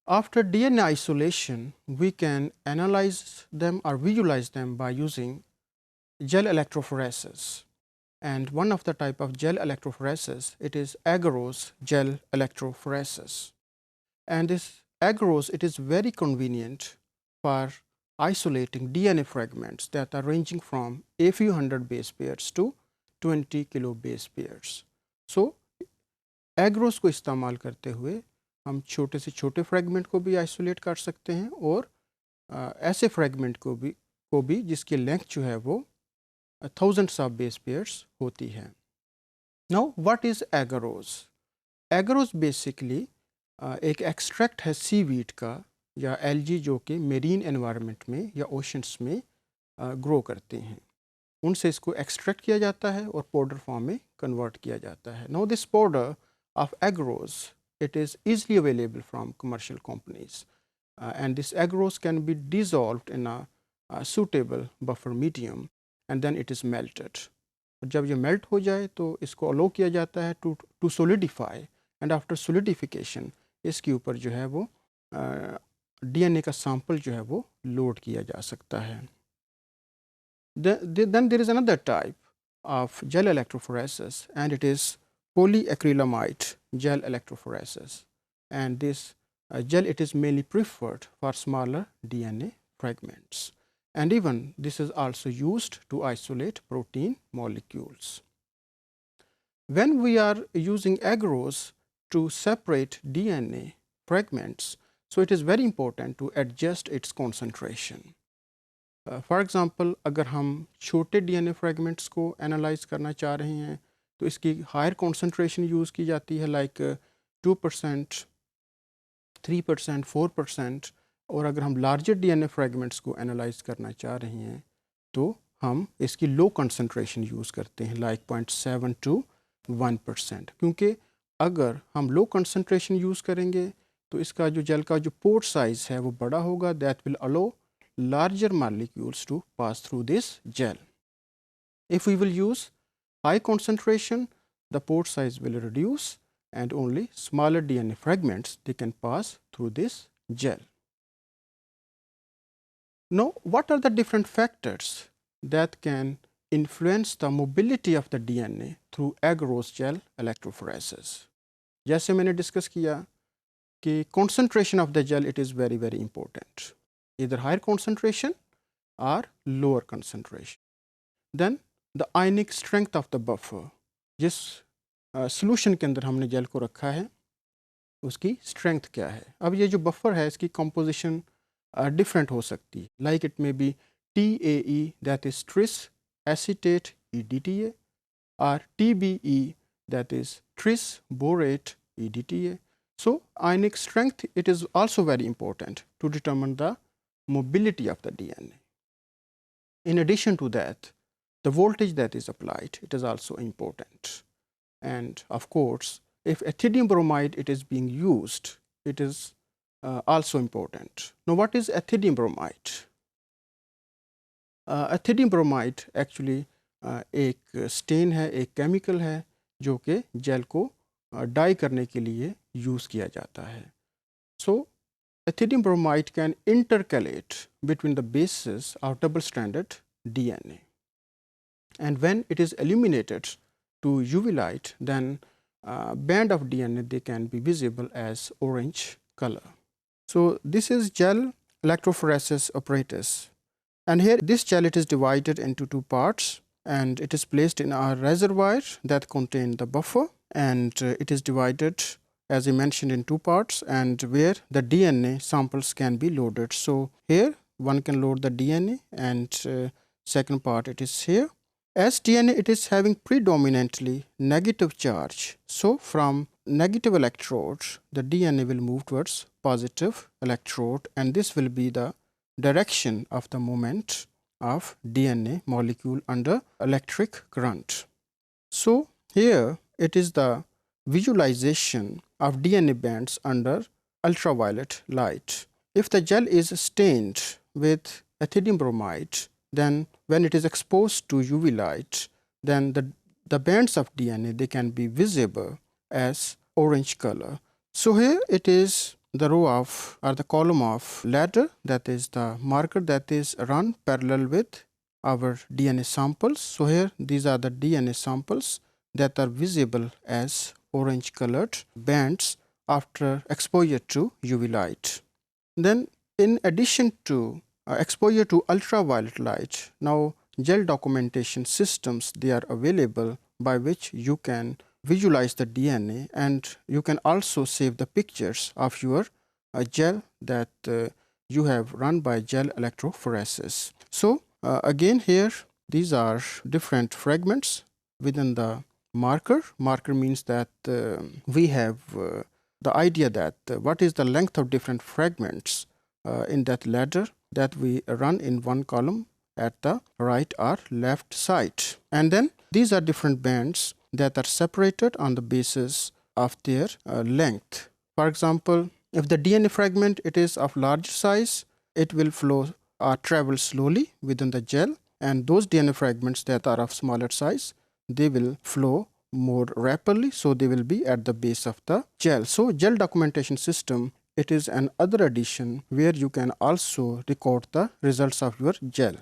After DNA isolation, we can analyze them or visualize them by using gel electrophoresis. And one of the type of gel electrophoresis, it is agarose gel electrophoresis. And this agarose, it is very convenient for isolating DNA fragments that are ranging from a few hundred base pairs to 20 kilo base pairs. So agarose को इस्तेमाल करते हुए हम छोटे से छोटे fragment को भी आइसोलेट कर सकते हैं और ऐसे फ्रैगमेंट को भी जिसकी लेंथ जो है वो thousands of base pairs होती है. Now what is agarose? Agarose basically एक एक्सट्रैक्ट है सीवीड का या एल्गी जो कि मेरीन एनवायरनमेंट में या ओशंस में ग्रो करते हैं. उनसे इसको एक्सट्रैक्ट किया जाता है और पाउडर फॉर्म में कन्वर्ट किया जाता है. Now this powder of agarose, it is easily available from commercial companies and this agarose can be dissolved in a suitable buffer medium and then it is melted. जब ये melt हो जाए तो इसको अलो किया जाता है to solidify and after solidification इसके ऊपर जो है वो डीएनए का सैंपल जो है वो लोड किया जा सकता है. Then there is another type of gel electrophoresis and it is polyacrylamide gel electrophoresis, and this gel it is mainly preferred for smaller DNA fragments. And even this is also used to isolate protein molecules. When we are using agarose to separate DNA fragments, so it is very important to adjust its concentration. For example, अगर हम छोटे DNA fragments को analyze करना चाह रहे हैं तो इसकी higher concentration use की जाती है like 2%, 3%, 4%. और अगर हम लार्जर डीएनए फ्रैगमेंट्स को एनालाइज करना चाह रहे हैं तो हम इसकी लो कंसंट्रेशन यूज़ करते हैं लाइक 0.7 to 1%. क्योंकि अगर हम लो कंसंट्रेशन यूज़ करेंगे तो इसका जो जेल का जो पोर्ट साइज़ है वो बड़ा होगा. That will allow larger molecules to pass through this gel. If we will use high concentration, the pore size will reduce and only smaller DNA fragments they can pass through this gel. Now, what are the different factors that can influence the mobility of the DNA through agarose gel electrophoresis? जैसे मैंने discuss किया कि concentration of the gel it is very important, either higher concentration or lower concentration. Then the ionic strength of the buffer, जिस solution के अंदर हमने jail को रखा है उसकी strength क्या है. अब ये जो buffer है इसकी composition different हो सकती है. Like it may be TAE, that is tris acetate EDTA, or TBE, that is tris borate EDTA. So ionic strength it is also very important to determine the mobility of the DNA. In addition to that, the voltage that is applied it is also important. And of course, if ethidium bromide it is being used, it is also important. Now, what is ethidium bromide? Ethidium bromide actually एक stand है, एक chemical है जो कि jail को die करने के लिए यूज़ किया जाता है. So, ethidium bromide can intercalate between the bases of double-stranded DNA. And when it is illuminated to UV light, then band of DNA they can be visible as orange color. So this is gel electrophoresis apparatus, and here this gel it is divided into two parts and it is placed in a reservoir that contain the buffer, and it is divided as I mentioned in two parts and where the DNA samples can be loaded. So here one can load the DNA and second part it is here. As DNA it is having predominantly negative charge, so from negative electrode the DNA will move towards positive electrode, and this will be the direction of the movement of DNA molecule under electric current. So here it is the visualization of DNA bands under ultraviolet light. If the gel is stained with ethidium bromide, then when it is exposed to UV light, then the bands of DNA they can be visible as orange color. So here it is the row of or the column of ladder, that is the marker that is run parallel with our DNA samples. So here these are the DNA samples that are visible as orange colored bands after exposure to UV light. Then in addition to exposure to ultraviolet light, now gel documentation systems, they are available by which you can visualize the DNA, and you can also save the pictures of your gel that you have run by gel electrophoresis. So again here these are different fragments within the marker. Marker means that we have the idea that what is the length of different fragments in that ladder that we run in one column at the right or left side. And then these are different bands that are separated on the basis of their length. For example, if the DNA fragment it is of large size, it will flow or travel slowly within the gel, and those DNA fragments that are of smaller size, they will flow more rapidly, so they will be at the base of the gel. So gel documentation system, it is another addition where you can also record the results of your gel.